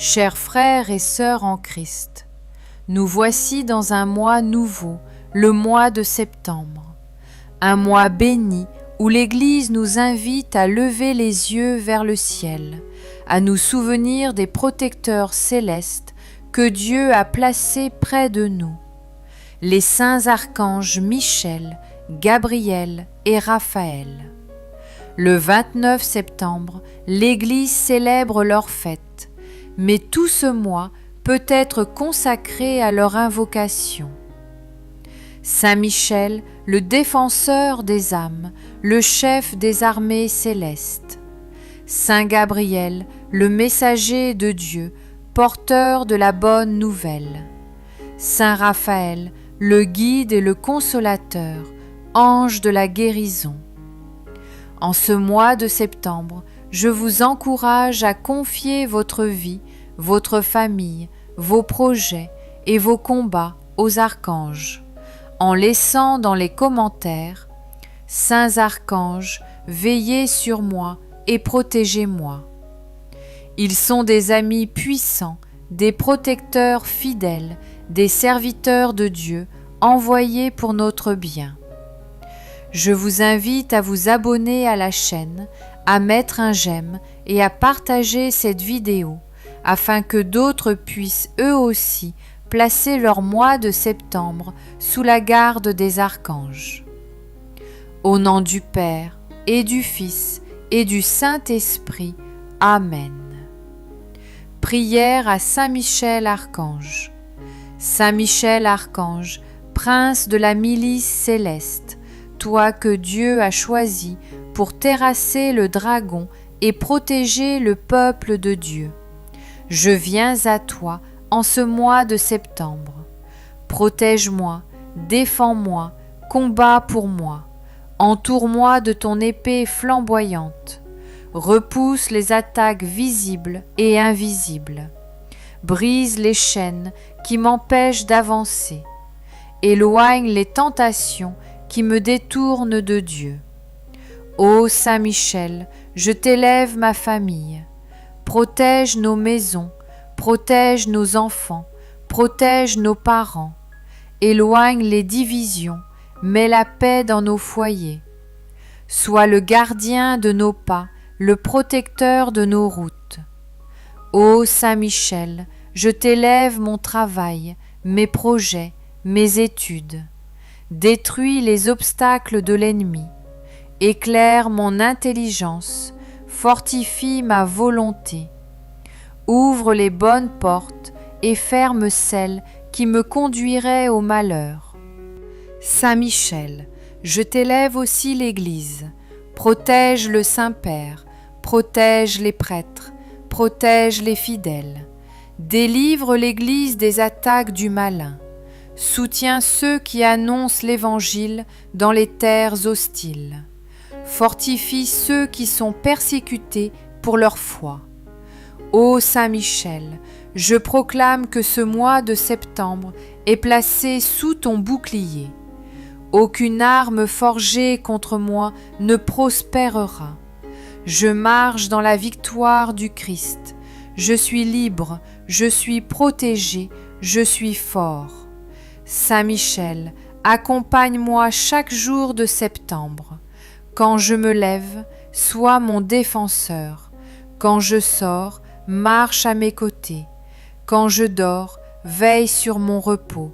Chers frères et sœurs en Christ, nous voici dans un mois nouveau, le mois de septembre. Un mois béni où l'Église nous invite à lever les yeux vers le ciel, à nous souvenir des protecteurs célestes que Dieu a placés près de nous. Les saints archanges Michel, Gabriel et Raphaël. Le 29 septembre, l'Église célèbre leur fête, mais tout ce mois peut être consacré à leur invocation. Saint Michel, le défenseur des âmes, le chef des armées célestes. Saint Gabriel, le messager de Dieu, porteur de la bonne nouvelle. Saint Raphaël, le guide et le consolateur, ange de la guérison. En ce mois de septembre, je vous encourage à confier votre vie, votre famille, vos projets et vos combats aux archanges, en laissant dans les commentaires « Saints archanges, veillez sur moi et protégez-moi ». Ils sont des amis puissants, des protecteurs fidèles, des serviteurs de Dieu envoyés pour notre bien. Je vous invite à vous abonner à la chaîne, à mettre un j'aime et à partager cette vidéo afin que d'autres puissent eux aussi placer leur mois de septembre sous la garde des archanges. Au nom du Père et du Fils et du Saint-Esprit. Amen. Prière à Saint Michel Archange. Saint Michel Archange, prince de la milice céleste, toi que Dieu a choisi pour terrasser le dragon et protéger le peuple de Dieu. Je viens à toi en ce mois de septembre. Protège-moi, défends-moi, combats pour moi. Entoure-moi de ton épée flamboyante. Repousse les attaques visibles et invisibles. Brise les chaînes qui m'empêchent d'avancer. Éloigne les tentations qui me détournent de Dieu. Ô Saint Michel, je t'élève ma famille. Protège nos maisons, protège nos enfants, protège nos parents. Éloigne les divisions, mets la paix dans nos foyers. Sois le gardien de nos pas, le protecteur de nos routes. Ô Saint Michel, je t'élève mon travail, mes projets, mes études. Détruis les obstacles de l'ennemi. Éclaire mon intelligence, fortifie ma volonté. Ouvre les bonnes portes et ferme celles qui me conduiraient au malheur. Saint Michel, je t'élève aussi l'Église. Protège le Saint-Père, protège les prêtres, protège les fidèles. Délivre l'Église des attaques du malin. Soutiens ceux qui annoncent l'Évangile dans les terres hostiles. Fortifie ceux qui sont persécutés pour leur foi. Ô Saint Michel, je proclame que ce mois de septembre est placé sous ton bouclier. Aucune arme forgée contre moi ne prospérera. Je marche dans la victoire du Christ. Je suis libre, je suis protégé, je suis fort. Saint Michel, accompagne-moi chaque jour de septembre. Quand je me lève, sois mon défenseur. Quand je sors, marche à mes côtés. Quand je dors, veille sur mon repos.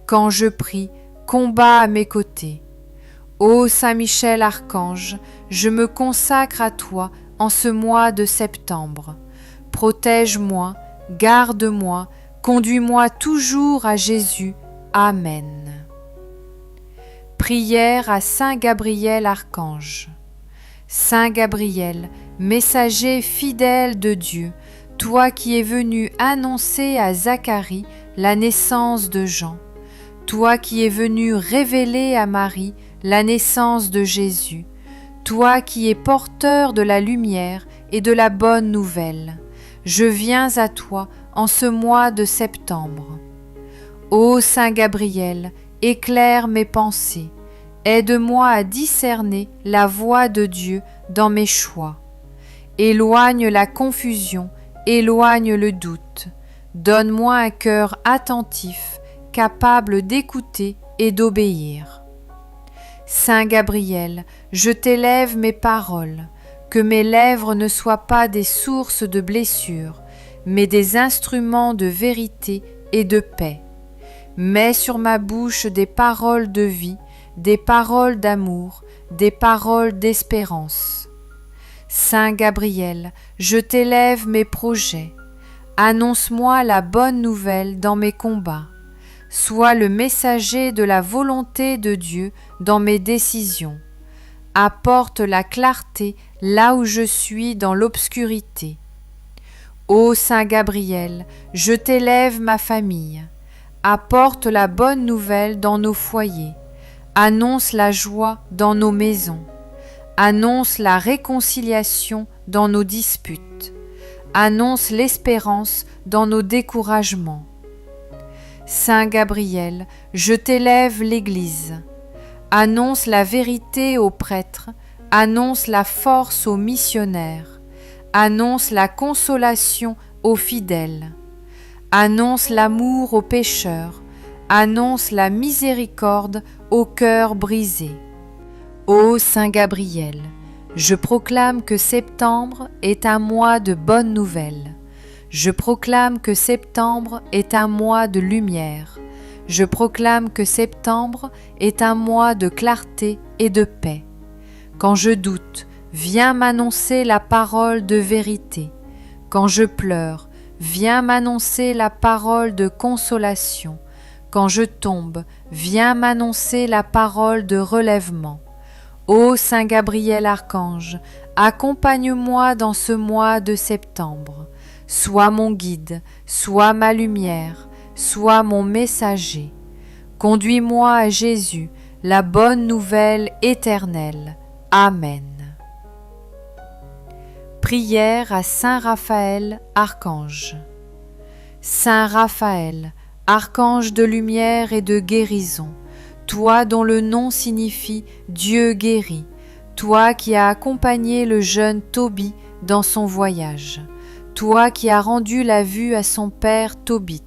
Quand je prie, combat à mes côtés. Ô Saint Michel Archange, je me consacre à toi en ce mois de septembre. Protège-moi, garde-moi, conduis-moi toujours à Jésus. Amen. Prière à Saint Gabriel Archange. Saint Gabriel, messager fidèle de Dieu, toi qui es venu annoncer à Zacharie la naissance de Jean, toi qui es venu révéler à Marie la naissance de Jésus, toi qui es porteur de la lumière et de la bonne nouvelle, je viens à toi en ce mois de septembre. Ô Saint Gabriel, éclaire mes pensées, aide-moi à discerner la voie de Dieu dans mes choix. Éloigne la confusion éloigne le doute. Donne-moi un cœur attentif, capable d'écouter et d'obéir. Saint Gabriel, je t'élève mes paroles, que mes lèvres ne soient pas des sources de blessures, mais des instruments de vérité et de paix. Mets sur ma bouche des paroles de vie, des paroles d'amour, des paroles d'espérance. Saint Gabriel, je t'élève mes projets. Annonce-moi la bonne nouvelle dans mes combats. Sois le messager de la volonté de Dieu dans mes décisions. Apporte la clarté là où je suis dans l'obscurité. Ô Saint Gabriel, je t'élève ma famille. Apporte la bonne nouvelle dans nos foyers. Annonce la joie dans nos maisons. Annonce la réconciliation dans nos disputes. Annonce l'espérance dans nos découragements. Saint Gabriel, je t'élève l'Église. Annonce la vérité aux prêtres, annonce la force aux missionnaires, annonce la consolation aux fidèles, annonce l'amour aux pécheurs, annonce la miséricorde aux cœurs brisés. Ô Saint Gabriel, je proclame que septembre est un mois de bonnes nouvelles. Je proclame que septembre est un mois de lumière. Je proclame que septembre est un mois de clarté et de paix. Quand je doute, viens m'annoncer la parole de vérité. Quand je pleure, viens m'annoncer la parole de consolation. Quand je tombe, viens m'annoncer la parole de relèvement. Ô Saint Gabriel Archange, accompagne-moi dans ce mois de septembre. Sois mon guide, sois ma lumière, sois mon messager. Conduis-moi à Jésus, la bonne nouvelle éternelle. Amen. Prière à Saint Raphaël, Archange. Saint Raphaël, Archange de lumière et de guérison, toi dont le nom signifie Dieu guérit, toi qui as accompagné le jeune Tobie dans son voyage, toi qui as rendu la vue à son père Tobit,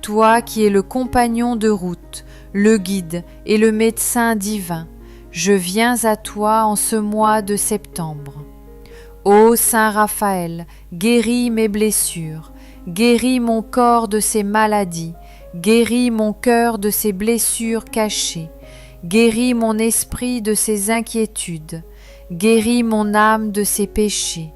toi qui es le compagnon de route, le guide et le médecin divin, je viens à toi en ce mois de septembre. Ô Saint Raphaël, guéris mes blessures, guéris mon corps de ses maladies, guéris mon cœur de ses blessures cachées, guéris mon esprit de ses inquiétudes, guéris mon âme de ses péchés.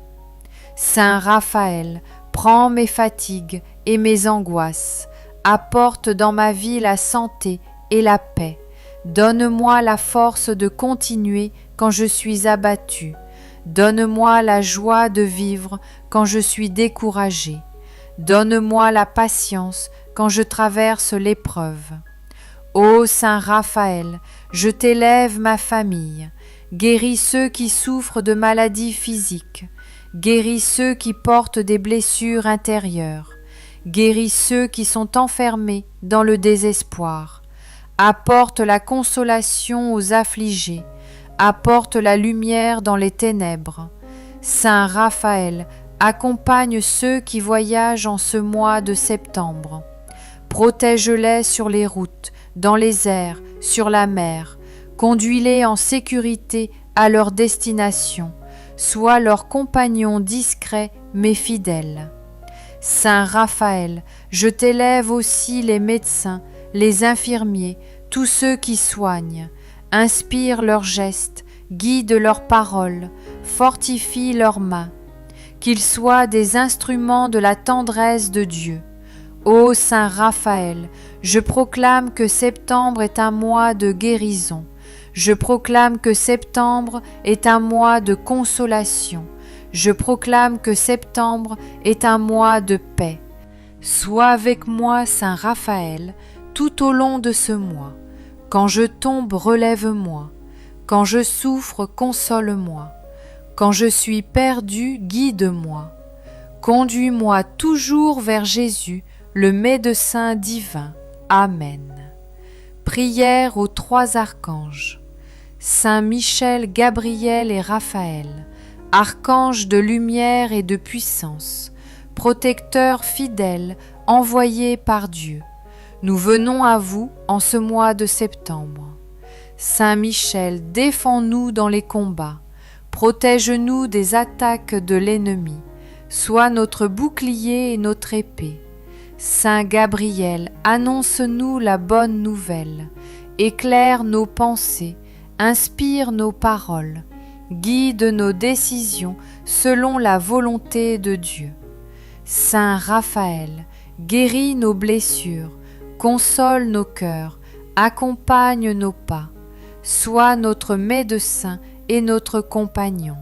Saint Raphaël, prends mes fatigues et mes angoisses, apporte dans ma vie la santé et la paix. Donne-moi la force de continuer quand je suis abattu. Donne-moi la joie de vivre quand je suis découragé. Donne-moi la patience quand je traverse l'épreuve. Ô Saint Raphaël, je t'élève ma famille. Guéris ceux qui souffrent de maladies physiques. Guéris ceux qui portent des blessures intérieures. Guéris ceux qui sont enfermés dans le désespoir. Apporte la consolation aux affligés. Apporte la lumière dans les ténèbres. Saint Raphaël, accompagne ceux qui voyagent en ce mois de septembre. Protège-les sur les routes, dans les airs, sur la mer. Conduis-les en sécurité à leur destination. Sois leur compagnon discret mais fidèle. Saint Raphaël, je t'élève aussi les médecins, les infirmiers, tous ceux qui soignent. Inspire leurs gestes, guide leurs paroles, fortifie leurs mains. Qu'ils soient des instruments de la tendresse de Dieu. Ô Saint Raphaël, je proclame que septembre est un mois de guérison. Je proclame que septembre est un mois de consolation. Je proclame que septembre est un mois de paix. Sois avec moi, Saint Raphaël, tout au long de ce mois. Quand je tombe, relève-moi. Quand je souffre, console-moi. Quand je suis perdu, guide-moi. Conduis-moi toujours vers Jésus, le médecin divin. Amen. Prière aux trois archanges. Saint Michel, Gabriel et Raphaël, archanges de lumière et de puissance, protecteur fidèle envoyé par Dieu, nous venons à vous en ce mois de septembre. Saint Michel, défends-nous dans les combats, protège-nous des attaques de l'ennemi, sois notre bouclier et notre épée. Saint Gabriel, annonce-nous la bonne nouvelle, éclaire nos pensées, inspire nos paroles, guide nos décisions selon la volonté de Dieu. Saint Raphaël, guéris nos blessures, console nos cœurs, accompagne nos pas, sois notre médecin et notre compagnon.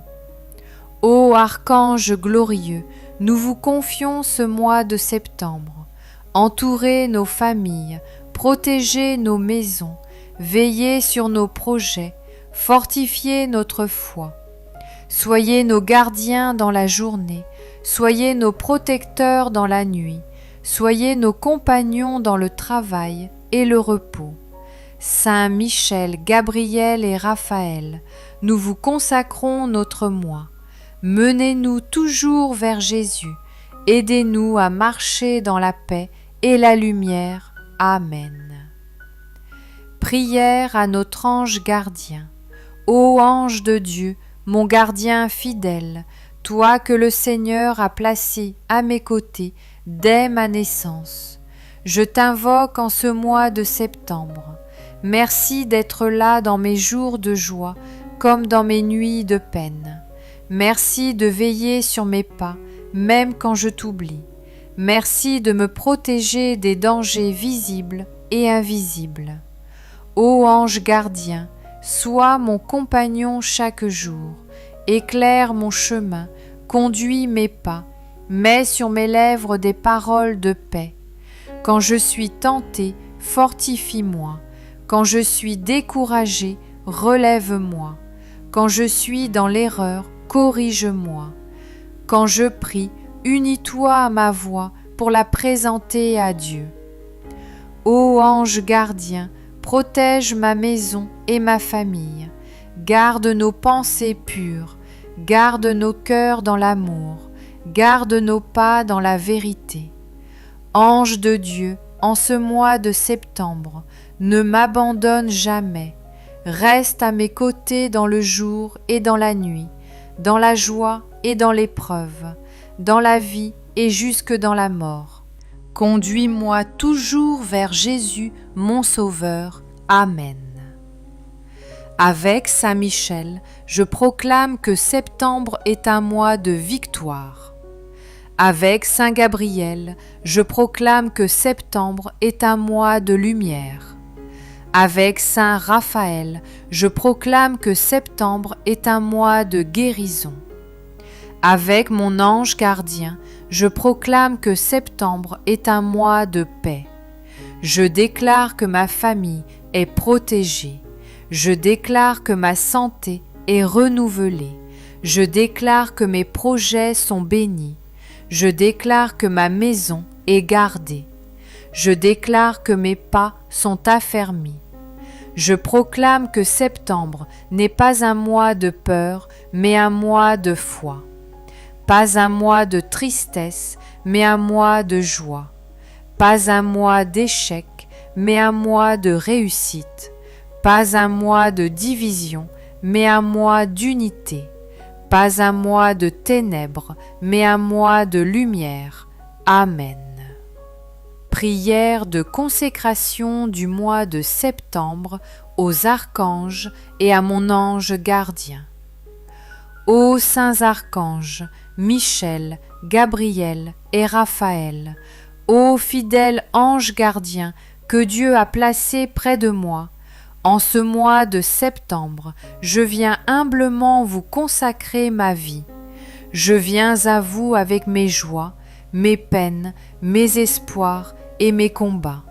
Ô archange glorieux, nous vous confions ce mois de septembre. Entourez nos familles, protégez nos maisons, veillez sur nos projets, fortifiez notre foi. Soyez nos gardiens dans la journée, soyez nos protecteurs dans la nuit, soyez nos compagnons dans le travail et le repos. Saint Michel, Gabriel et Raphaël, nous vous consacrons notre mois. Menez-nous toujours vers Jésus, aidez-nous à marcher dans la paix et la lumière. Amen. Prière à notre ange gardien. Ô ange de Dieu, mon gardien fidèle, toi que le Seigneur a placé à mes côtés dès ma naissance, je t'invoque en ce mois de septembre. Merci d'être là dans mes jours de joie comme dans mes nuits de peine. Merci de veiller sur mes pas, même quand je t'oublie. Merci de me protéger des dangers visibles et invisibles. Ô ange gardien, sois mon compagnon chaque jour, éclaire mon chemin, conduis mes pas, mets sur mes lèvres des paroles de paix. Quand je suis tenté, fortifie-moi. Quand je suis découragé, relève-moi. Quand je suis dans l'erreur, corrige-moi. Quand je prie, unis-toi à ma voix pour la présenter à Dieu. Ô ange gardien, protège ma maison et ma famille. Garde nos pensées pures, garde nos cœurs dans l'amour, garde nos pas dans la vérité. Ange de Dieu, en ce mois de septembre, ne m'abandonne jamais. Reste à mes côtés dans le jour et dans la nuit, dans la joie et dans l'épreuve, dans la vie et jusque dans la mort. Conduis-moi toujours vers Jésus, mon Sauveur. Amen. Avec Saint Michel, je proclame que septembre est un mois de victoire. Avec Saint Gabriel, je proclame que septembre est un mois de lumière. Avec Saint Raphaël, je proclame que septembre est un mois de guérison. Avec mon ange gardien, je proclame que septembre est un mois de paix. Je déclare que ma famille est protégée. Je déclare que ma santé est renouvelée. Je déclare que mes projets sont bénis. Je déclare que ma maison est gardée. Je déclare que mes pas sont affermis. Je proclame que septembre n'est pas un mois de peur, mais un mois de foi. Pas un mois de tristesse, mais un mois de joie. Pas un mois d'échec, mais un mois de réussite. Pas un mois de division, mais un mois d'unité. Pas un mois de ténèbres, mais un mois de lumière. Amen. Prière de consécration du mois de septembre aux archanges et à mon ange gardien. Ô saints archanges, Michel, Gabriel et Raphaël, ô fidèles anges gardiens que Dieu a placés près de moi, en ce mois de septembre, je viens humblement vous consacrer ma vie. Je viens à vous avec mes joies, mes peines, mes espoirs et mes combats.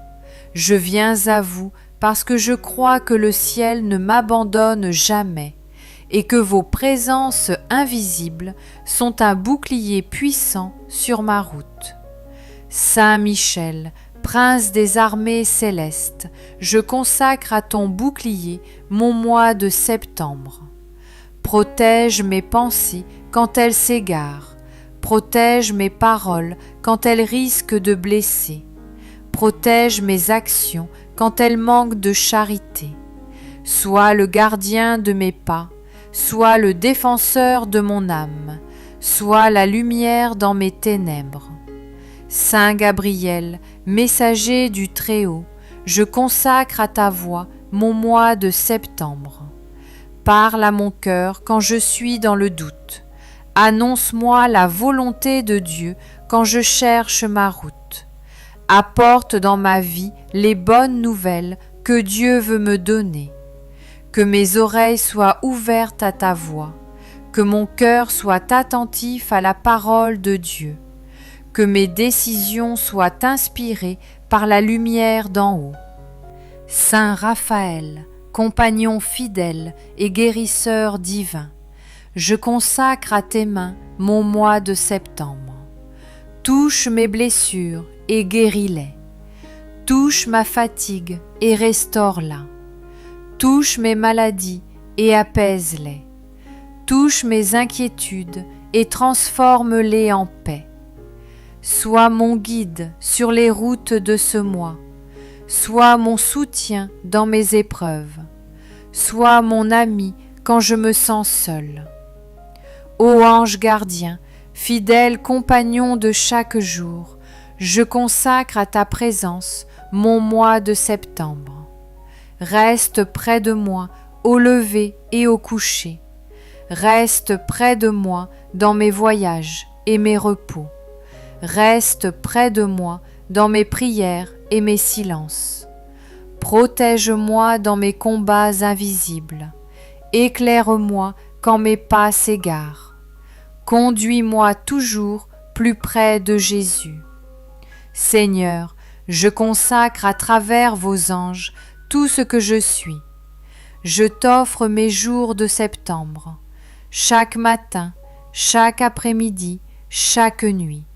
Je viens à vous parce que je crois que le ciel ne m'abandonne jamais et que vos présences invisibles sont un bouclier puissant sur ma route. Saint Michel, Prince des armées célestes, je consacre à ton bouclier mon mois de septembre. Protège mes pensées quand elles s'égarent. Protège mes paroles quand elles risquent de blesser. Protège mes actions quand elles manquent de charité. Sois le gardien de mes pas, sois le défenseur de mon âme, sois la lumière dans mes ténèbres. Saint Gabriel, messager du Très-Haut, je consacre à ta voix mon mois de septembre. Parle à mon cœur quand je suis dans le doute. Annonce-moi la volonté de Dieu quand je cherche ma route. Apporte dans ma vie les bonnes nouvelles que Dieu veut me donner. Que mes oreilles soient ouvertes à ta voix, que mon cœur soit attentif à la parole de Dieu, que mes décisions soient inspirées par la lumière d'en haut. Saint Raphaël, compagnon fidèle et guérisseur divin, je consacre à tes mains mon mois de septembre. Touche mes blessures et guéris-les. Touche ma fatigue et restaure-la. Touche mes maladies et apaise-les. Touche mes inquiétudes et transforme-les en paix. Sois mon guide sur les routes de ce mois. Sois mon soutien dans mes épreuves. Sois mon ami quand je me sens seul. Ô ange gardien, fidèle compagnon de chaque jour, je consacre à ta présence mon mois de septembre. Reste près de moi au lever et au coucher. Reste près de moi dans mes voyages et mes repos. Reste près de moi dans mes prières et mes silences. Protège-moi dans mes combats invisibles. Éclaire-moi quand mes pas s'égarent. Conduis-moi toujours plus près de Jésus. Seigneur, je consacre à travers vos anges tout ce que je suis. Je t'offre mes jours de septembre, chaque matin, chaque après-midi, chaque nuit.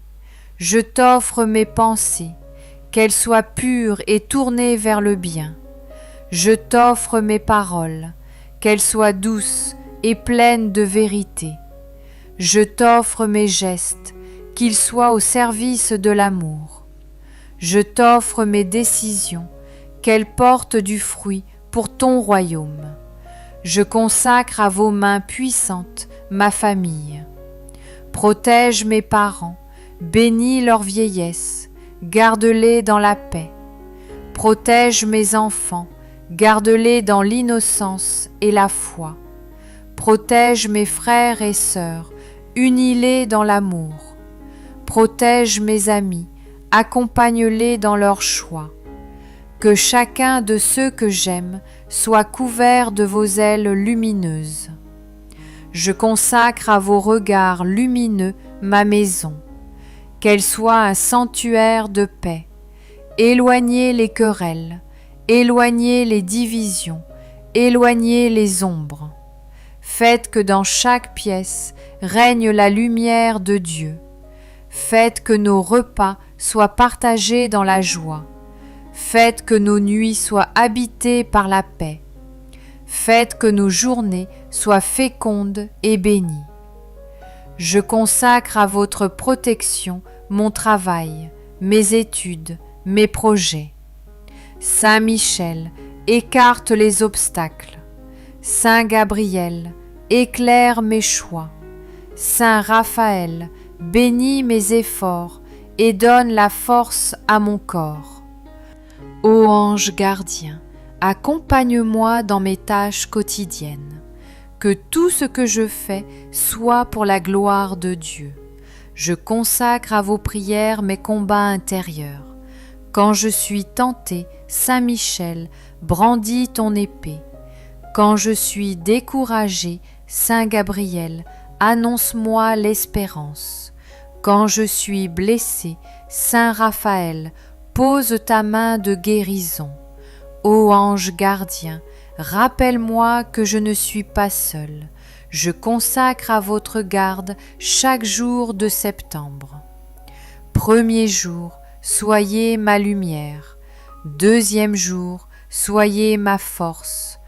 Je t'offre mes pensées, qu'elles soient pures et tournées vers le bien. Je t'offre mes paroles, qu'elles soient douces et pleines de vérité. Je t'offre mes gestes, qu'ils soient au service de l'amour. Je t'offre mes décisions, qu'elles portent du fruit pour ton royaume. Je consacre à vos mains puissantes ma famille. Protège mes parents, bénis leur vieillesse, garde-les dans la paix. Protège mes enfants, garde-les dans l'innocence et la foi. Protège mes frères et sœurs, unis-les dans l'amour. Protège mes amis, accompagne-les dans leurs choix. Que chacun de ceux que j'aime soit couvert de vos ailes lumineuses. Je consacre à vos regards lumineux ma maison, qu'elle soit un sanctuaire de paix. Éloignez les querelles, éloignez les divisions, éloignez les ombres. Faites que dans chaque pièce règne la lumière de Dieu. Faites que nos repas soient partagés dans la joie. Faites que nos nuits soient habitées par la paix. Faites que nos journées soient fécondes et bénies. Je consacre à votre protection mon travail, mes études, mes projets. Saint Michel, écarte les obstacles. Saint Gabriel, éclaire mes choix. Saint Raphaël, bénis mes efforts et donne la force à mon corps. Ô ange gardien, accompagne-moi dans mes tâches quotidiennes. Que tout ce que je fais soit pour la gloire de Dieu. Je consacre à vos prières mes combats intérieurs. Quand je suis tenté, Saint Michel, brandis ton épée. Quand je suis découragé, Saint Gabriel, annonce-moi l'espérance. Quand je suis blessé, Saint Raphaël, pose ta main de guérison. Ô ange gardien, rappelle-moi que je ne suis pas seul. Je consacre à votre garde chaque jour de septembre. Premier jour, soyez ma lumière. Deuxième jour, soyez ma force.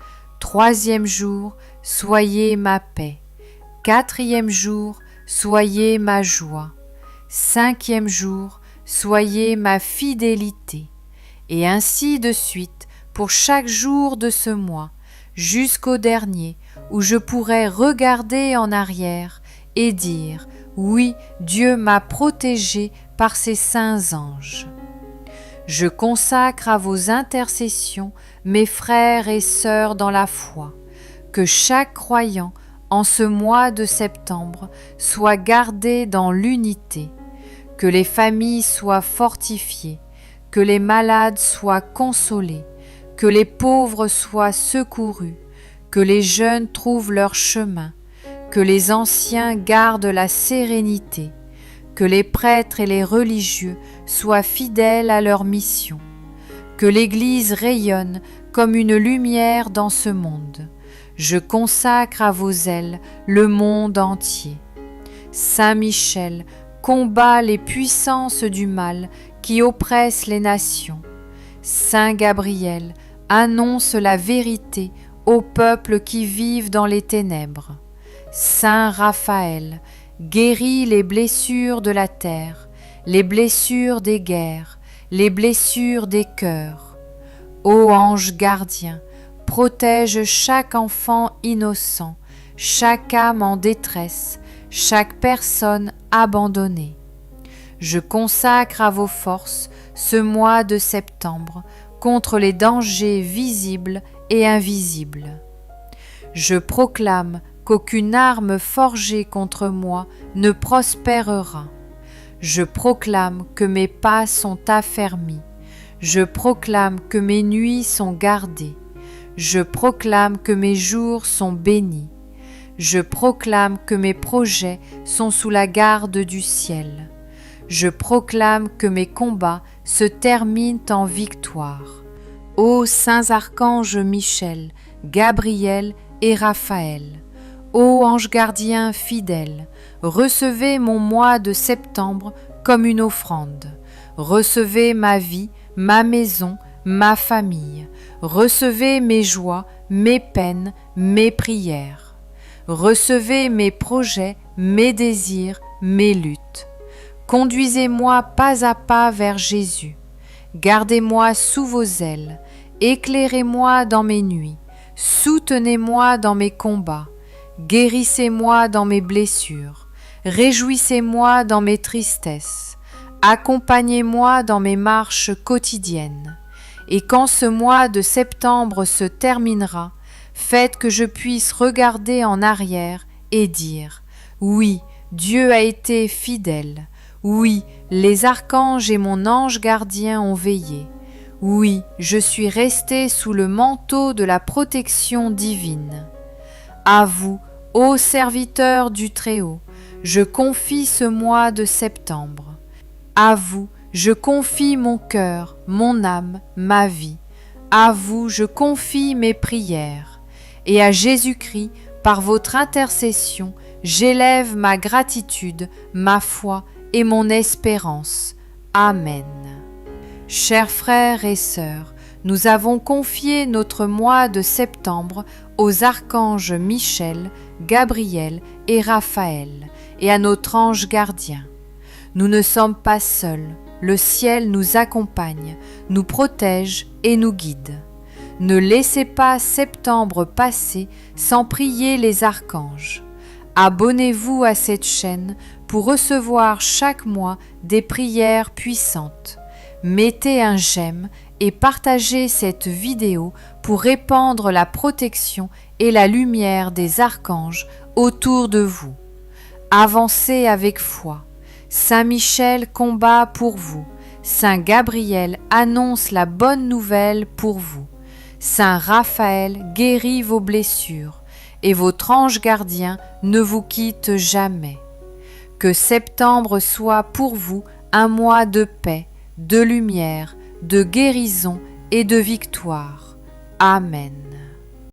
Troisième jour, soyez ma paix. Quatrième jour, soyez ma joie. 5e jour, soyez ma fidélité. Et ainsi de suite pour chaque jour de ce mois, jusqu'au dernier, où je pourrai regarder en arrière et dire « Oui, Dieu m'a protégé par ses saints anges ». Je consacre à vos intercessions mes frères et sœurs dans la foi, que chaque croyant en ce mois de septembre soit gardé dans l'unité, que les familles soient fortifiées, que les malades soient consolés, que les pauvres soient secourus, que les jeunes trouvent leur chemin, que les anciens gardent la sérénité, que les prêtres et les religieux soient fidèles à leur mission, que l'Église rayonne comme une lumière dans ce monde. Je consacre à vos ailes le monde entier. Saint Michel combat les puissances du mal qui oppressent les nations. Saint Gabriel annonce la vérité aux peuples qui vivent dans les ténèbres. Saint Raphaël guérit les blessures de la terre, les blessures des guerres, les blessures des cœurs. Ô ange gardien, protège chaque enfant innocent, chaque âme en détresse, chaque personne abandonnée. Je consacre à vos forces ce mois de septembre contre les dangers visibles et invisibles. Je proclame qu'aucune arme forgée contre moi ne prospérera. Je proclame que mes pas sont affermis. Je proclame que mes nuits sont gardées. Je proclame que mes jours sont bénis. Je proclame que mes projets sont sous la garde du ciel. Je proclame que mes combats se terminent en victoire. Ô saints archanges Michel, Gabriel et Raphaël, ô anges gardiens fidèles, recevez mon mois de septembre comme une offrande. Recevez ma vie, ma maison, ma famille. Recevez mes joies, mes peines, mes prières. Recevez mes projets, mes désirs, mes luttes. Conduisez-moi pas à pas vers Jésus. Gardez-moi sous vos ailes. Éclairez-moi dans mes nuits. Soutenez-moi dans mes combats. Guérissez-moi dans mes blessures. Réjouissez-moi dans mes tristesses. Accompagnez-moi dans mes marches quotidiennes. Et quand ce mois de septembre se terminera, faites que je puisse regarder en arrière et dire « Oui, Dieu a été fidèle. Oui, les archanges et mon ange gardien ont veillé. Oui, je suis resté sous le manteau de la protection divine. À vous, ô serviteurs du Très-Haut, je confie ce mois de septembre. À vous, je confie mon cœur, mon âme, ma vie. À vous, je confie mes prières. Et à Jésus-Christ, par votre intercession, j'élève ma gratitude, ma foi et mon espérance. Amen. Chers frères et sœurs, nous avons confié notre mois de septembre aux archanges Michel, Gabriel et Raphaël, et à notre ange gardien. Nous ne sommes pas seuls, le ciel nous accompagne, nous protège et nous guide. Ne laissez pas septembre passer sans prier les archanges. Abonnez-vous à cette chaîne pour recevoir chaque mois des prières puissantes. Mettez un j'aime et partagez cette vidéo pour répandre la protection et la lumière des archanges autour de vous. Avancez avec foi. Saint Michel combat pour vous. Saint Gabriel annonce la bonne nouvelle pour vous. Saint Raphaël guérit vos blessures et votre ange gardien ne vous quitte jamais. Que septembre soit pour vous un mois de paix, de lumière, de guérison et de victoire. Amen.